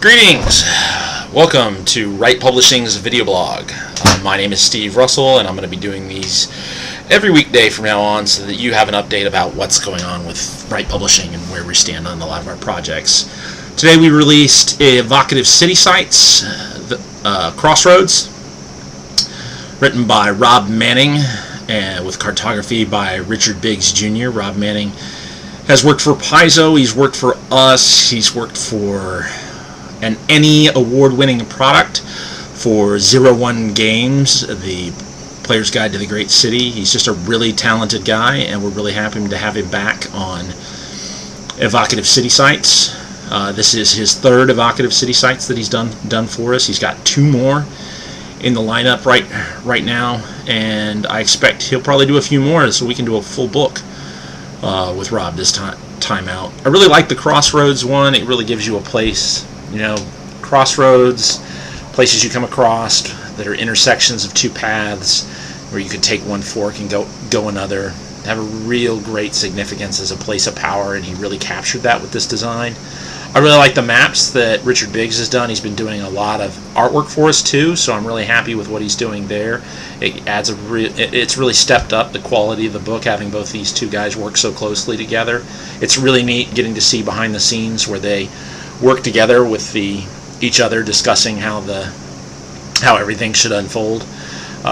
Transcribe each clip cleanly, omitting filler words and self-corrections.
Greetings! Welcome to Rite Publishing's video blog. My name is Steve Russell, and I'm going to be doing these every weekday from now on so that you have an update about what's going on with Rite Publishing and where we stand on a lot of our projects. Today we released Evocative City Sites, Crossroads, written by Rob Manning and with cartography by Richard Biggs Jr. Rob Manning has worked for Paizo, he's worked for us, he's worked for an ENnie award-winning product for 01 Games, the Player's Guide to the Great City. He's just a really talented guy, and we're really happy to have him back on Evocative City Sites. This is his third Evocative City Sites that he's done for us. He's got two more in the lineup right now, and I expect he'll probably do a few more so we can do a full book with Rob this time out. I really like the Crossroads one. It really gives you a place, you know, crossroads, places you come across that are intersections of two paths where you could take one fork and go another, have a real great significance as a place of power, and he really captured that with this design. I really like the maps that Richard Biggs has done. He's been doing a lot of artwork for us too, so I'm really happy with what he's doing there. It adds it's really stepped up the quality of the book, having both these two guys work so closely together. It's really neat getting to see behind the scenes where they work together with each other, discussing how everything should unfold.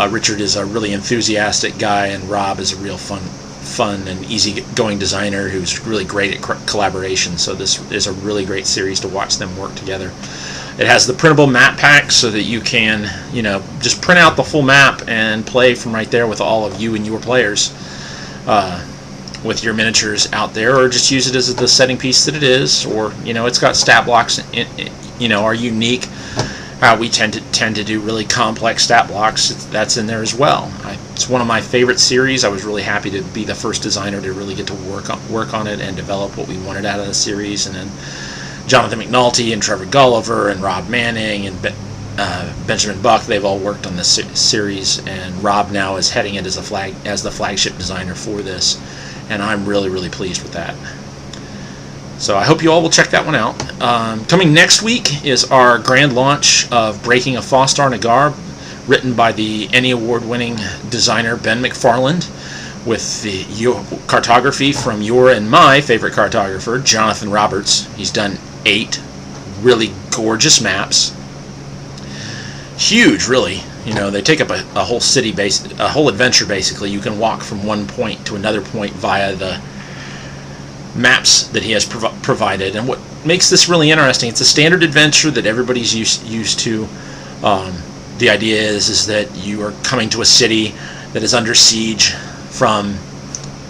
Richard is a really enthusiastic guy, and Rob is a real fun and easygoing designer who's really great at collaboration. So this is a really great series to watch them work together. It has the printable map pack so that you can, you know, just print out the full map and play from right there with all of you and your players. With your miniatures out there, or just use it as the setting piece that it is, or, you know, it's got stat blocks, you know, are unique. We tend to do really complex stat blocks. That's in there as well. It's one of my favorite series. I was really happy to be the first designer to really get to work on it and develop what we wanted out of the series. And then Jonathan McNulty and Trevor Gulliver and Rob Manning and Benjamin Buck, they've all worked on this series, and Rob now is heading it as the flagship designer for this, and I'm really pleased with that. So I hope you all will check that one out. Coming next week is our grand launch of Breaking of Forstor Nagar, written by the ENnie award-winning designer Ben McFarland, with the cartography from your and my favorite cartographer, Jonathan Roberts. He's done 8 really gorgeous maps. Huge, really. You know, they take up a whole city a whole adventure basically. You can walk from one point to another point via the maps that he has provided. And what makes this really interesting, it's a standard adventure that everybody's used to. The idea is that you are coming to a city that is under siege from,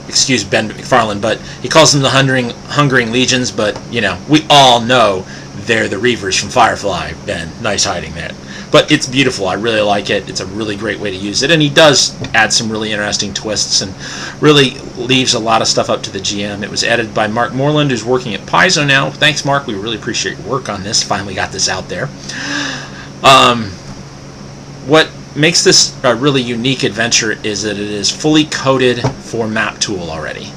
excuse Ben McFarland, but he calls them the Hungering Legions, but, you know, we all know they're the Reavers from Firefly. Ben, nice hiding that. But it's beautiful. I really like it. It's a really great way to use it, and he does add some really interesting twists and really leaves a lot of stuff up to the GM. It was edited by Mark Moreland, who's working at Paizo now. Thanks, Mark. We really appreciate your work on this. Finally got this out there. What makes this a really unique adventure is that it is fully coded for Map Tool already.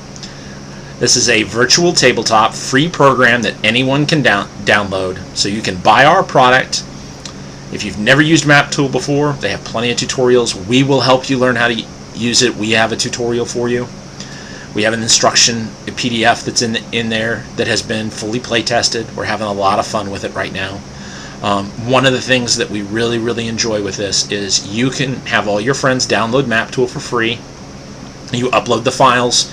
This is a virtual tabletop free program that anyone can download, so you can buy our product. If you've never used Map Tool before, they have plenty of tutorials. We will help you learn how to use it. We have a tutorial for you. We have an instruction, a PDF that's in there that has been fully play tested. We're having a lot of fun with it right now. One of the things that we really enjoy with this is you can have all your friends download Map Tool for free. You upload the files,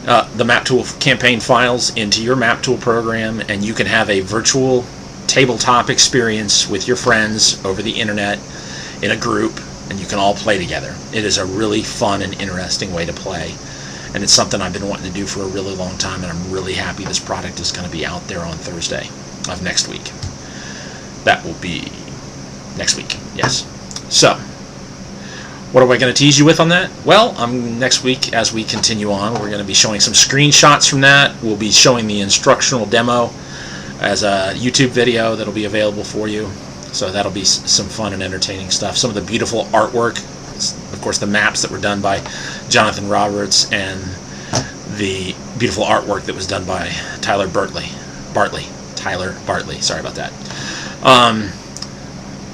the Map Tool campaign files, into your Map Tool program, and you can have a virtual tabletop experience with your friends over the internet in a group, and you can all play together. It is a really fun and interesting way to play, and it's something I've been wanting to do for a really long time, and I'm really happy this product is going to be out there on Thursday of next week. That will be next week, yes. So what are we going to tease you with on that? Well, next week, as we continue on, we're going to be showing some screenshots from that. We'll be showing the instructional demo as a YouTube video that'll be available for you. So that'll be some fun and entertaining stuff. Some of the beautiful artwork, of course, the maps that were done by Jonathan Roberts, and the beautiful artwork that was done by Tyler Bartley. Sorry about that.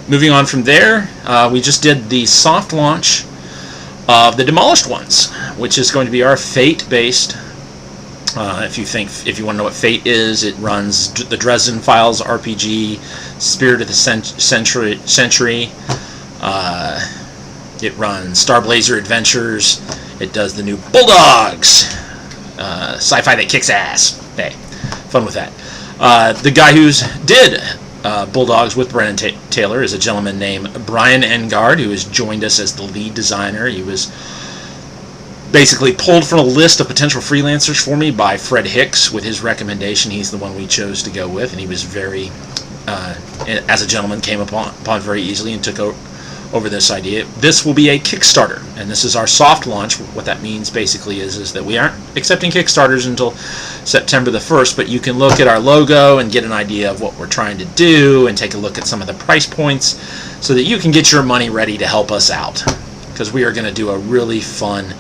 Moving on from there, we just did the soft launch of the Demolished ones, which is going to be our Fate-based. If you want to know what Fate is, it runs the Dresden Files RPG, Spirit of the Century. It runs Star Blazer Adventures. It does the new Bulldogs, sci-fi that kicks ass. Hey, fun with that. The guy who did Bulldogs with Brennan Taylor is a gentleman named Brian Engard, who has joined us as the lead designer. He was basically pulled from a list of potential freelancers for me by Fred Hicks with his recommendation. He's the one we chose to go with, and he was very, as a gentleman, came upon very easily and took over this idea. This will be a Kickstarter, and this is our soft launch. What that means basically is that we aren't accepting Kickstarters until September the 1st, but you can look at our logo and get an idea of what we're trying to do and take a look at some of the price points so that you can get your money ready to help us out, because we are going to do a really fun,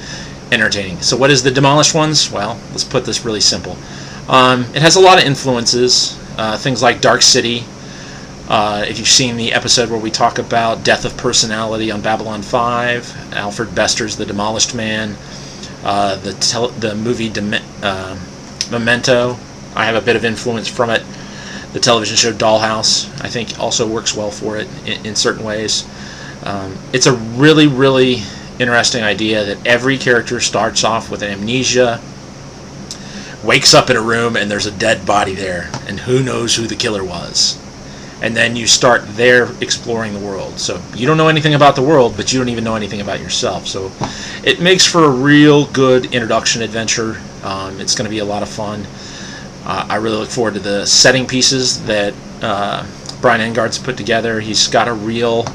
entertaining. So what is the Demolished ones? Well, let's put this really simple. It has a lot of influences, things like Dark City. If you've seen the episode where we talk about Death of Personality on Babylon 5, Alfred Bester's The Demolished Man, the movie Memento, I have a bit of influence from it. The television show Dollhouse, I think, also works well for it in certain ways. It's a really, really interesting idea that every character starts off with amnesia, wakes up in a room, and there's a dead body there, and who knows who the killer was. And then you start there exploring the world. So you don't know anything about the world, but you don't even know anything about yourself. So it makes for a real good introduction adventure. It's going to be a lot of fun. I really look forward to the setting pieces that Brian Engard's put together. He's got a real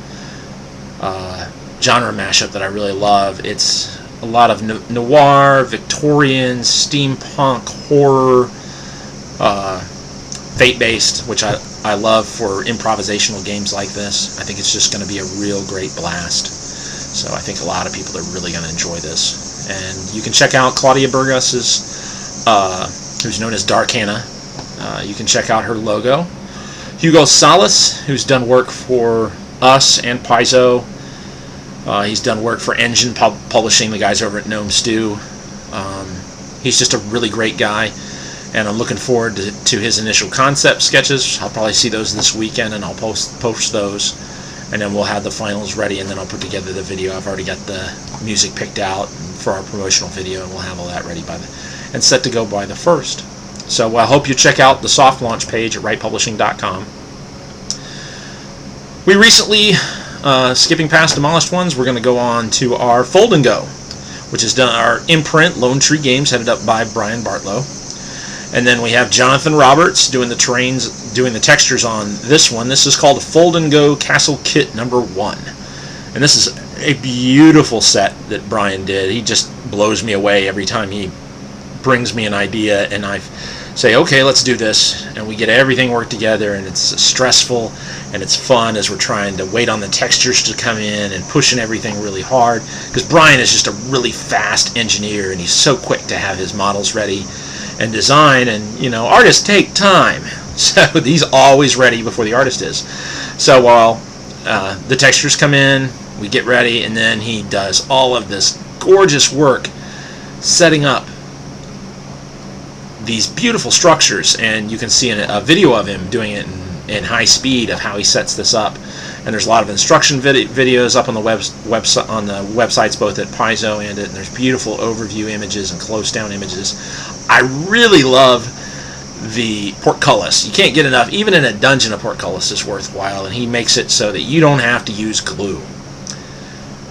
genre mashup that I really love. It's a lot of noir, Victorian, steampunk, horror, Fate-based, which I love for improvisational games like this. I think it's just going to be a real great blast. So I think a lot of people are really going to enjoy this. And you can check out Claudia Burgos's, who's known as Dark Hannah. You can check out her logo. Hugo Salas, who's done work for us and Paizo. He's done work for Engine Publishing, the guys over at Gnome Stew. He's just a really great guy, and I'm looking forward to his initial concept sketches. I'll probably see those this weekend, and I'll post those, and then we'll have the finals ready, and then I'll put together the video. I've already got the music picked out for our promotional video, and we'll have all that ready and set to go by the 1st. So I hope you check out the soft launch page at ritepublishing.com. We recently, skipping past Demolished ones, we're going to go on to our Fold and Go, which is done our imprint, Lone Tree Games, headed up by Brian Bartlow. And then we have Jonathan Roberts doing the terrains, doing the textures on this one. This is called Fold and Go Castle Kit number 1. And this is a beautiful set that Brian did. He just blows me away every time he brings me an idea, and I say, okay, let's do this, and we get everything worked together, and it's stressful and it's fun as we're trying to wait on the textures to come in and pushing everything really hard, because Brian is just a really fast engineer, and he's so quick to have his models ready and design, and artists take time, so he's always ready before the artist is. So while the textures come in, we get ready, and then he does all of this gorgeous work setting up these beautiful structures, and you can see a video of him doing it in high speed of how he sets this up. And there's a lot of instruction videos up on the websites, both at Paizo and there's beautiful overview images and close down images. I really love the portcullis. You can't get enough. Even in a dungeon, a portcullis is worthwhile, and he makes it so that you don't have to use glue.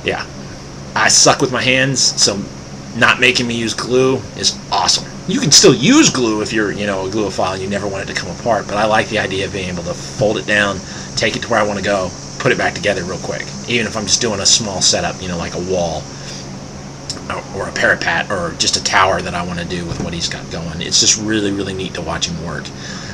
Yeah, I suck with my hands, so not making me use glue is awesome. You can still use glue if you're, a gluophile and you never want it to come apart, but I like the idea of being able to fold it down, take it to where I want to go, put it back together real quick. Even if I'm just doing a small setup, like a wall or a parapet or just a tower that I want to do with what he's got going. It's just really, really neat to watch him work.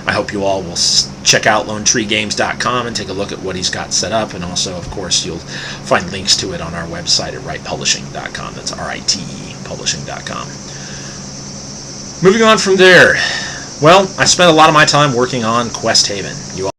I hope you all will check out LoneTreeGames.com and take a look at what he's got set up, and also, of course, you'll find links to it on our website at RitePublishing.com. That's RITE Publishing.com. Moving on from there, well, I spent a lot of my time working on Questhaven. You all